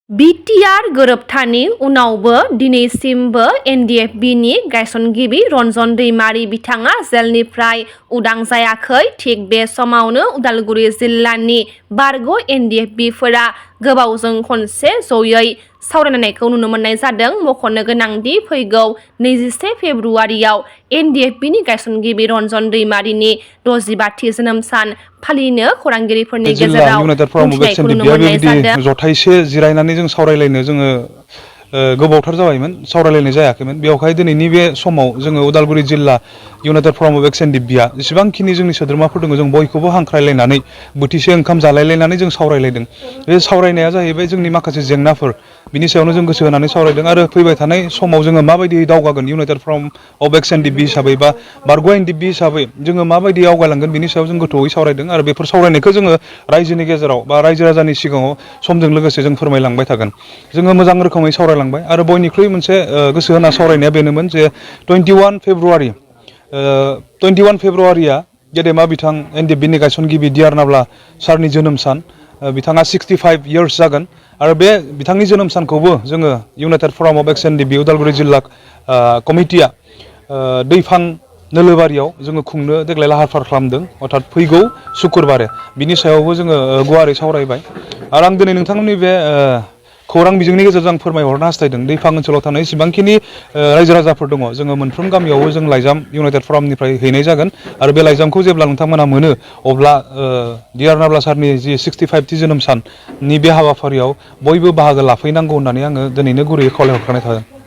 BTR गोरोबथानि उनावबो दिनैसिमबो एनडिएफबिनि गायसनगिरि रन्जन दैमारी बिथाङा जेलनिफ्राय उदां जायाखै। थिग बे समावनो उदालगुरि जिल्लानि बारग' एनडिएफबिफोरा गोबावजों खनसे जयै सावरायनायखौ नुनो मोननाय जादों। मख'नो गोनांदि फैगौ 21 फेब्रुआरियाव एनडिएफबिनि गायसनगिरि रन्जन दैमारीनि 65थि जोनोम सान फालिनो खौरांगिरिफोरनि गेजेराव बुंथिनायखौ नुनो मोननाय जादों। जथाइसे जिरायनानै जों सावरायलायनो जोङो गोबावथार जाबायमोन, सावरायलायनाय जायाखैमोन। बेवहाय दिनैनि बे समाव जोङो उदालगुरि जिल्ला इउनाइटेड फराम अफ एक्स एनडिएफबिआ जेसेबांखिनि जोंनि सोद्रोमाफोर दङ जों बयखौबो हांख्रायलायनानै बोथिसे ओंखाम जालायलायनानै जों सावरायलायदों। बे सावरायनाया जाहैबाय जोंनि माखासे जेंनाफोर बिनि सायावनो जों गोसो होनानै सावरायदों आरो फैबाय थानाय समाव जोङो माबायदि दावगागोन United forum of ex NDFB हिसाबै बा बारग' एनडिएफबि हिसाबै जोङो माबायदि आवगायलांगोन बिनि सायाव जों गोथौयै सावरायदों आरो बेफोर सावरायनायखौ जोङो रायजोनि गेजेराव बा रायजो राजानि सिगाङाव समजों लोगोसे जों फोरमायलांबाय थागोन। जोङो मोजां रोखोमै सावरायलांबाय आरो बयनिख्रुइ मोनसे गोसो होना सावरायनाया बेनोमोन जे 21 फेब्रुआरिया गेदेमा बिथां एनडिएफबिनि गायसनगिरि डिआर नाब्ला सारनि जोनोम सान। बिथाङा 65 इयार्स जागोन आरो बे बिथांनि जोनोम सानखौबो जोङो united forum of ex NDFB Udalguri जिल्ला कमिटिया दैफां नोलोबारियाव जोङो खुंनो देग्लाय लाहार फाहार खालामदों, अर्थात फैगौ सुक्रुबारे। बिनि सायावबो जोङो गुवारै सावरायबाय आरो आं दिनै नोंथांमोननि बे खौरां बिजोंनि गेजेरजों फोरमायहरनो हास्थायदों दैफां ओनसोलाव थानाय जेसेबांखिनि रायजो राजाफोर दङ जोङो मोनफ्रोम गामियावबो जों लाइजाम इउनाइटेड फरामनिफ्राय हैनाय जागोन आरो बे लाइजामखौ जेब्ला नोंथांमोना मोनो अब्ला डिआर नाब्ला सारनि जि 65थि जोनोम साननि बे हाबाफारियाव बयबो बाहागो लाफैनांगौ होननानै आङो दिनैनो गुरैयै खावलायहरखानाय थादों।